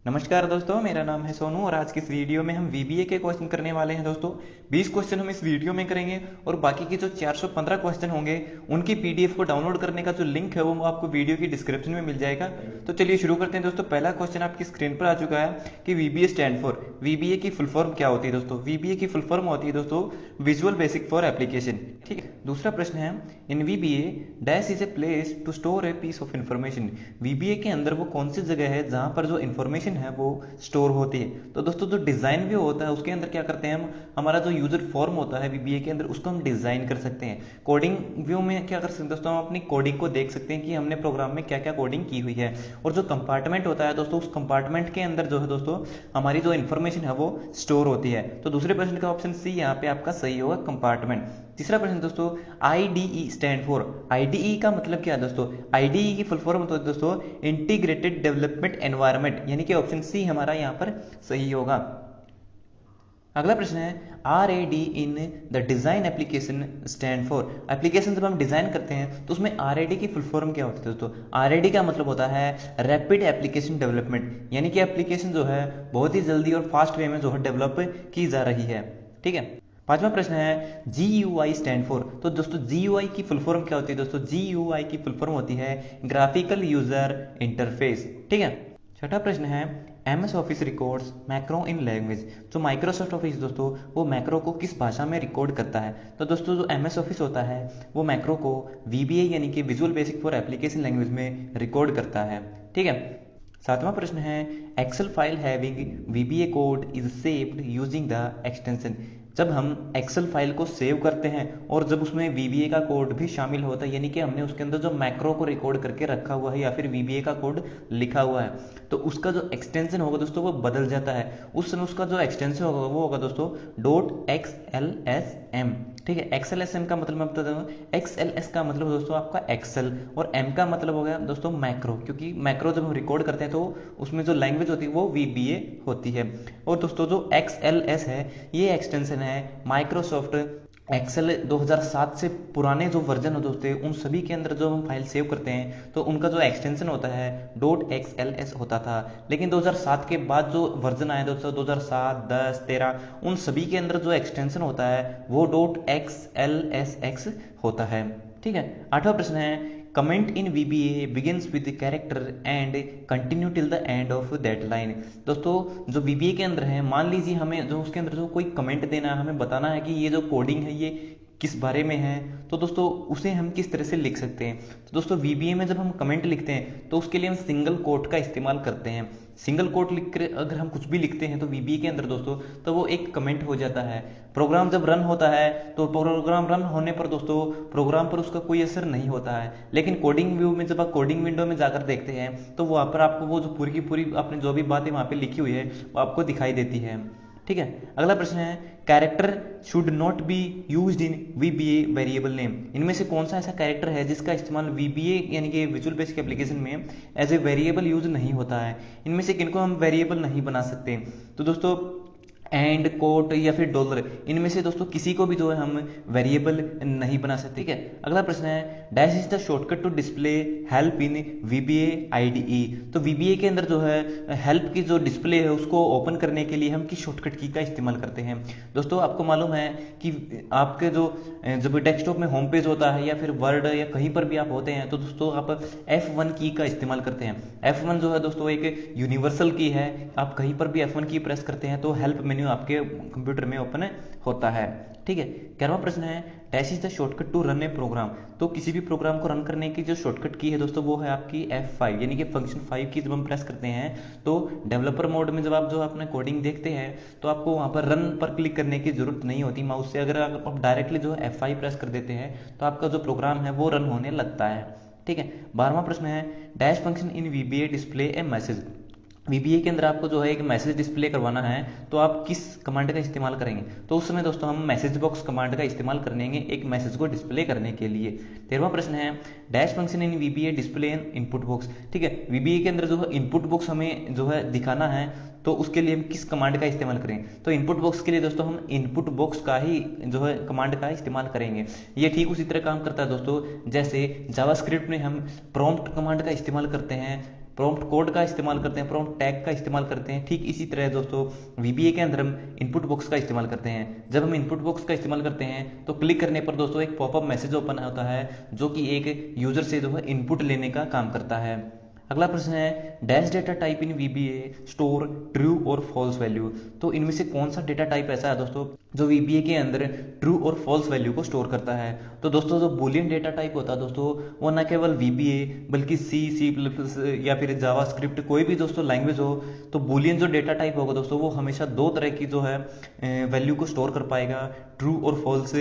नमस्कार दोस्तों, मेरा नाम है सोनू और आज की इस वीडियो में हम वीबीए के क्वेश्चन करने वाले हैं। दोस्तों 20 क्वेश्चन हम इस वीडियो में करेंगे और बाकी के जो 415 क्वेश्चन होंगे उनकी पीडीएफ को डाउनलोड करने का जो लिंक है वो आपको वीडियो की डिस्क्रिप्शन में मिल जाएगा। तो चलिए शुरू करते हैं। दोस्तों पहला क्वेश्चन आपकी स्क्रीन पर आ चुका है कि वीबीए स्टैंड फॉर, वीबीए की फुल फॉर्म क्या होती है। दोस्तों वीबीए की फुल फॉर्म होती है दोस्तों विजुअल बेसिक फॉर एप्लीकेशन। ठीक है, दूसरा प्रश्न है in VBA dash is a place to store a piece of information. VBA के अंदर वो कौन सी जगह है जहां पर जो इन्फॉर्मेशन है वो स्टोर होती है। तो दोस्तों जो डिजाइन व्यू होता है उसके अंदर क्या करते हैं हम, हमारा जो यूजर फॉर्म होता है वीबीए के अंदर उसको हम डिजाइन कर सकते हैं। कोडिंग व्यू में क्या कर सकते हैं दोस्तों, हम अपनी कोडिंग को देख सकते हैं कि हमने प्रोग्राम में क्या क्या कोडिंग की हुई है। और जो कंपार्टमेंट होता है दोस्तों, उस कंपार्टमेंट के अंदर जो है दोस्तों हमारी जो इन्फॉर्मेशन है वो स्टोर होती है। तो दूसरे प्रश्न का ऑप्शन सी यहाँ पे आपका सही होगा, कंपार्टमेंट। तीसरा प्रश्न दोस्तों आईडीई स्टैंड फॉर, आईडीई का मतलब क्या है दोस्तों, आईडीई की फुल फॉर्म होता है दोस्तों इंटीग्रेटेड डेवलपमेंट एनवायरनमेंट, यानी कि ऑप्शन सी हमारा यहाँ पर सही होगा। अगला प्रश्न है R A D in the design application stand for, application जब हम डिजाइन करते हैं तो उसमें आर ए डी की फुल फॉर्म क्या होती है दोस्तों। आर ए डी का मतलब होता है रैपिड एप्लीकेशन डेवलपमेंट, यानी कि एप्लीकेशन जो है बहुत ही जल्दी और फास्ट वे में जो है डेवलप की जा रही है। ठीक है, पांचवा प्रश्न है जी यू आई स्टैंड फॉर, तो दोस्तों जी यू आई की फुल फॉर्म क्या होती है दोस्तों, जी यू आई की फुल फॉर्म होती है ग्राफिकल यूजर इंटरफेस। ठीक है, छठा प्रश्न है MS office records macro in language, जो माइक्रोसॉफ्ट ऑफिस दोस्तों वो मैक्रो को किस भाषा में रिकॉर्ड करता है। तो दोस्तों जो एमएस ऑफिस होता है वो मैक्रो को वीबीए यानी कि visual basic for application language में रिकॉर्ड करता है। ठीक है, सातवां प्रश्न है Excel file having VBA code is saved using the extension, जब हम एक्सेल फाइल को सेव करते हैं और जब उसमें वीबीए का कोड भी शामिल होता है, यानी कि हमने उसके अंदर जो मैक्रो को रिकॉर्ड करके रखा हुआ है या फिर वीबीए का कोड लिखा हुआ है, तो उसका जो एक्सटेंशन होगा दोस्तों वो बदल जाता है। उस समय उसका जो एक्सटेंशन होगा वो होगा दोस्तों dot X L S M. ठीक है, एक्सएल एस एम का मतलब मैं बता दूँ, एक्स एल एस का मतलब दोस्तों आपका एक्सेल और एम का मतलब हो गया दोस्तों मैक्रो, क्योंकि मैक्रो जब हम रिकॉर्ड करते हैं तो उसमें जो लैंग्वेज होती है वो वीबीए होती है। और दोस्तों जो एक्स एल एस है ये एक्सटेंशन है माइक्रोसॉफ्ट एक्सेल 2007 से पुराने जो वर्जन होते हैं उन सभी के अंदर जो हम फाइल सेव करते हैं तो उनका जो एक्सटेंशन होता है डॉट एक्स एल एस होता था। लेकिन 2007 के बाद जो वर्जन आया दोस्तों 2007, 10, 13 उन सभी के अंदर जो एक्सटेंशन होता है वो dot X L S x होता है। ठीक है, आठवां प्रश्न है comment in VBA begins with character and continue till the end of that line. दोस्तों जो वीबीए के अंदर है, मान लीजिए हमें जो उसके अंदर जो कोई कमेंट देना है, हमें बताना है कि ये जो कोडिंग है ये किस बारे में है, तो दोस्तों उसे हम किस तरह से लिख सकते हैं। तो दोस्तों वीबीए में जब हम कमेंट लिखते हैं तो उसके लिए हम सिंगल कोट का इस्तेमाल करते हैं। सिंगल कोट लिख कर अगर हम कुछ भी लिखते हैं तो वीबीए के अंदर दोस्तों तो वो एक कमेंट हो जाता है। प्रोग्राम जब रन होता है तो प्रोग्राम रन होने पर दोस्तों प्रोग्राम पर उसका कोई असर नहीं होता है, लेकिन कोडिंग व्यू में जब आप कोडिंग विंडो में जाकर देखते हैं तो वहां पर आपको वो जो पूरी की पूरी आपने जो भी बातें वहां पे लिखी हुई है वो आपको दिखाई देती है। ठीक है, अगला प्रश्न है character should not be used in VBA variable name, इनमें से कौन सा ऐसा कैरेक्टर है जिसका इस्तेमाल वीबीए यानी कि विजुअल बेसिक एप्लीकेशन में एज ए वेरिएबल यूज नहीं होता है। इनमें से किनको हम वेरिएबल नहीं बना सकते। तो दोस्तों एंड कोट या फिर डॉलर, इनमें से दोस्तों किसी को भी जो है हम वेरिएबल नहीं बना सकते। ठीक है, अगला प्रश्न है dash is the shortcut to display help in VBA IDE, तो वीबीए के अंदर जो है हेल्प की जो डिस्प्ले है उसको ओपन करने के लिए हम किस शॉर्टकट की का इस्तेमाल करते हैं। दोस्तों आपको मालूम है कि आपके जो जब डेस्कटॉप में होम पेज होता है या फिर वर्ड या कहीं पर भी आप होते हैं तो दोस्तों आप F1 की का इस्तेमाल करते हैं। F1 जो है दोस्तों एक यूनिवर्सल की है, आप कहीं पर भी F1 की प्रेस करते हैं तो हेल्प मेन्यू आपके कंप्यूटर में ओपन होता है। ठीक है, 11वां प्रश्न है dash is the shortcut to run a program, तो किसी भी प्रोग्राम को रन करने की जो शॉर्टकट की है दोस्तों वो है आपकी F5 यानी कि फंक्शन 5 की जब हम प्रेस करते हैं तो डेवलपर मोड में जब आप जो अपने कोडिंग देखते हैं तो आपको वहां पर रन पर क्लिक करने की जरूरत नहीं होती माउस से, अगर आप डायरेक्टली जो F5 प्रेस कर देते हैं तो आपका जो प्रोग्राम है वो रन होने लगता है। ठीक है, 12वां प्रश्न है डैश फंक्शन इन वीबीए डिस्प्ले ए मैसेज, वीबीए के अंदर आपको जो है एक मैसेज डिस्प्ले करवाना है तो आप किस कमांड का इस्तेमाल करेंगे। तो उस समय दोस्तों हम मैसेज बॉक्स कमांड का इस्तेमाल करेंगे एक मैसेज को डिस्प्ले करने के लिए। 13वां प्रश्न है dash function in VBA display in input box, ठीक है वीबीए के अंदर जो है इनपुट बॉक्स हमें जो है दिखाना है तो उसके लिए हम किस कमांड का इस्तेमाल करें। तो इनपुट बॉक्स के लिए दोस्तों हम इनपुट बॉक्स का ही जो है कमांड का इस्तेमाल करेंगे। ये ठीक उसी तरह काम करता है दोस्तों जैसे जावास्क्रिप्ट में हम प्रॉम्प्ट कमांड का इस्तेमाल करते हैं। प्रॉम्प्ट कोड का इस्तेमाल करते हैं, प्रॉम्प्ट टैग का इस्तेमाल करते हैं। ठीक इसी तरह दोस्तों VBA के अंदर हम इनपुट बॉक्स का इस्तेमाल करते हैं। जब हम इनपुट बॉक्स का इस्तेमाल करते हैं तो क्लिक करने पर दोस्तों एक पॉपअप मैसेज ओपन होता है जो कि एक यूजर से जो है इनपुट लेने का काम करता है। अगला प्रश्न है dash data type in VBA store true और फॉल्स वैल्यू। तो इनमें से कौन सा डेटा टाइप ऐसा है दोस्तों जो VBA के अंदर ट्रू और फॉल्स वैल्यू को स्टोर करता है? तो दोस्तों जो बूलियन डेटा टाइप होता है दोस्तों वो न केवल VBA बल्कि C या फिर जावास्क्रिप्ट कोई भी दोस्तों लैंग्वेज हो तो बूलियन जो डेटा टाइप होगा दोस्तों वो हमेशा दो तरह की जो है वैल्यू को स्टोर कर पाएगा, ट्रू और फॉल्स,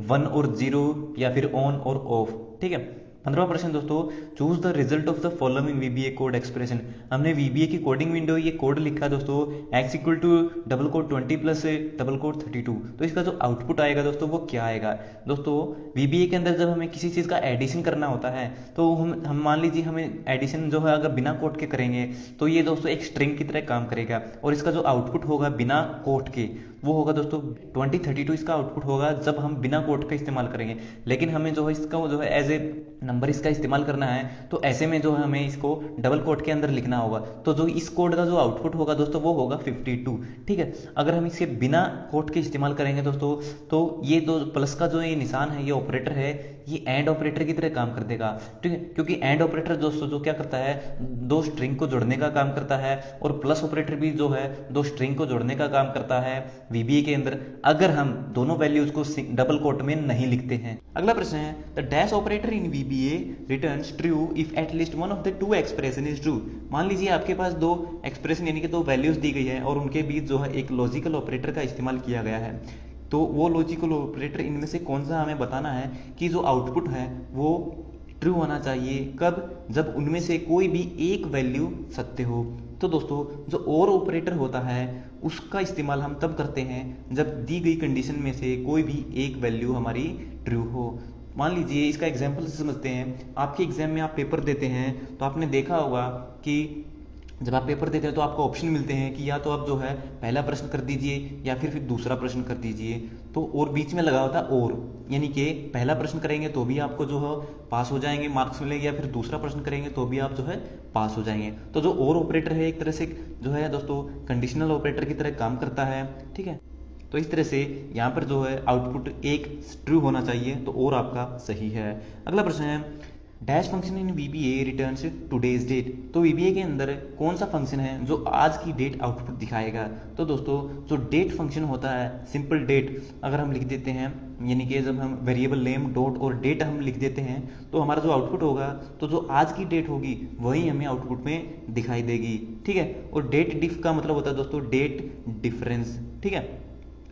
1 और 0 या फिर ऑन और ऑफ। ठीक है। 15वां प्रश्न दोस्तों choose the result of the following VBA code expression. हमने VBA की कोडिंग विंडो ये कोड लिखा दोस्तों x equal to double quote 20 plus double quote 32। तो इसका जो आउटपुट आएगा दोस्तों वो क्या आएगा? दोस्तों VBA के अंदर जब हमें किसी चीज़ का एडिशन करना होता है तो हम मान लीजिए हमें एडिशन जो है अगर बिना कोट के करेंगे तो ये दोस्तों एक स्ट्रिंग की तरह काम करेगा और इसका जो आउटपुट होगा बिना कोट के वो होगा दोस्तों 2032 इसका आउटपुट होगा जब हम बिना कोट का इस्तेमाल करेंगे। लेकिन हमें जो है इसका जो है एज ए नंबर इसका इस्तेमाल करना है तो ऐसे में जो है हमें इसको डबल कोट के अंदर लिखना होगा। तो जो इस कोड का जो आउटपुट होगा दोस्तों वो होगा 52। ठीक है। अगर हम इसके बिना कोट के इस्तेमाल करेंगे दोस्तों तो ये दो प्लस का जो ये निशान है ये ऑपरेटर है ये एंड ऑपरेटर की तरह काम कर देगा। ठीक है। क्योंकि एंड ऑपरेटर दोस्तों जो क्या करता है दो स्ट्रिंग को जोड़ने का काम करता है और प्लस ऑपरेटर भी जो है दो स्ट्रिंग को जोड़ने का काम करता है VBA के अंदर अगर हम दोनों वैल्यूज को डबल कोट में नहीं लिखते हैं। अगला प्रश्न है the dash operator in VBA returns true if at least one of the two expression is true. मान लीजिए आपके पास दो एक्सप्रेशन यानी कि दो वैल्यूज दी गई है और उनके बीच जो है एक लॉजिकल ऑपरेटर का इस्तेमाल किया गया है। तो वो लॉजिकल ऑपरेटर इनमें से कौन सा हमें बताना है कि जो आउटपुट है वो ट्रू होना चाहिए कब? जब उनमें से कोई भी एक वैल्यू सत्य हो। तो दोस्तों जो और ऑपरेटर होता है उसका इस्तेमाल हम तब करते हैं जब दी गई कंडीशन में से कोई भी एक वैल्यू हमारी ट्रू हो। मान लीजिए इसका एग्जाम्पल से समझते हैं। आपके एग्जाम में आप पेपर देते हैं तो आपने देखा होगा कि जब आप पेपर देते हैं तो आपको ऑप्शन मिलते हैं कि या तो आप जो है पहला प्रश्न कर दीजिए या फिर दूसरा प्रश्न कर दीजिए। तो और बीच में लगा होता है और यानी कि पहला प्रश्न करेंगे तो भी आपको जो है पास हो जाएंगे मार्क्स मिलेंगे या फिर दूसरा प्रश्न करेंगे तो भी आप जो है पास हो जाएंगे। तो जो और ऑपरेटर है एक तरह से जो है दोस्तों कंडीशनल ऑपरेटर की तरह काम करता है। ठीक है। तो इस तरह से यहाँ पर जो है आउटपुट एक ट्रू होना चाहिए तो और आपका सही है। अगला प्रश्न है dash function in VBA returns today's date. तो VBA के अंदर कौन सा फंक्शन है जो आज की डेट आउटपुट दिखाएगा? तो दोस्तों जो डेट फंक्शन होता है सिंपल डेट अगर हम लिख देते हैं यानी कि जब हम वेरिएबल नेम डॉट और डेट हम लिख देते हैं तो हमारा जो आउटपुट होगा तो जो आज की डेट होगी वही हमें आउटपुट में दिखाई देगी। ठीक है। और डेट डिफ का मतलब होता है दोस्तों डेट डिफरेंस। ठीक है।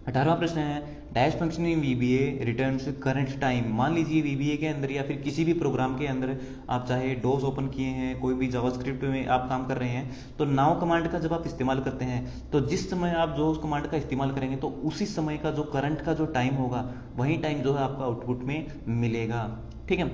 18वां प्रश्न है dash function in VBA returns current time. मान लीजिए VBA के अंदर या फिर किसी भी प्रोग्राम के अंदर आप चाहे डोस ओपन किए हैं कोई भी जावास्क्रिप्ट में आप काम कर रहे हैं तो नाउ कमांड का जब आप इस्तेमाल करते हैं तो जिस समय आप जो उस कमांड का इस्तेमाल करेंगे तो उसी समय का जो करंट का जो टाइम होगा वही टाइम जो है आपका आउटपुट में मिलेगा। ठीक है।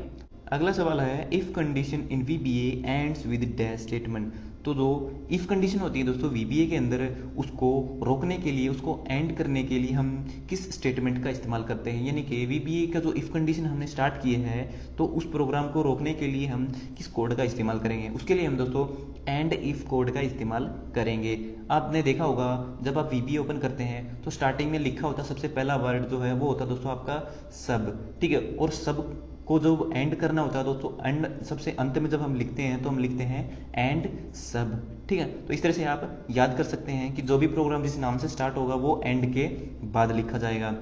अगला सवाल है if condition in VBA ends with dash statement. तो जो इफ कंडीशन होती है दोस्तों VBA के अंदर उसको रोकने के लिए उसको एंड करने के लिए हम किस स्टेटमेंट का इस्तेमाल करते हैं? यानी कि VBA का जो इफ कंडीशन हमने स्टार्ट किए हैं तो उस प्रोग्राम को रोकने के लिए हम किस कोड का इस्तेमाल करेंगे? उसके लिए हम दोस्तों एंड इफ कोड का इस्तेमाल करेंगे। आपने देखा होगा जब आप VBA ओपन करते हैं तो स्टार्टिंग में लिखा होता सबसे पहला वर्ड जो है वो होता दोस्तों आपका सब। ठीक है। और सब को जो एंड करना होता है दोस्तों एंड सबसे अंत में जब हम लिखते हैं तो हम लिखते हैं एंड सब। ठीक है। तो इस तरह से आप याद कर सकते हैं कि जो भी प्रोग्राम जिस नाम से स्टार्ट होगा वो एंड के बाद लिखा जाएगा।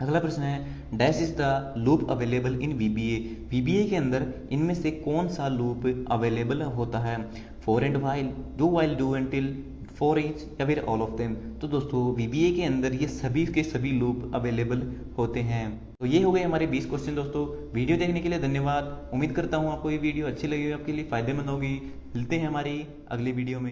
अगला प्रश्न है dash is the loop available in VBA के अंदर इनमें से कौन सा लूप अवेलेबल होता है? For and while, do while, do until, for each या फिर ऑल ऑफ देम। तो दोस्तों VBA के अंदर ये सभी के सभी लूप अवेलेबल होते हैं। तो ये हो गए हमारे 20 क्वेश्चन दोस्तों। वीडियो देखने के लिए धन्यवाद। उम्मीद करता हूँ आपको ये वीडियो अच्छी लगी, आपके लिए फायदेमंद होगी। मिलते हैं हमारी अगली वीडियो में।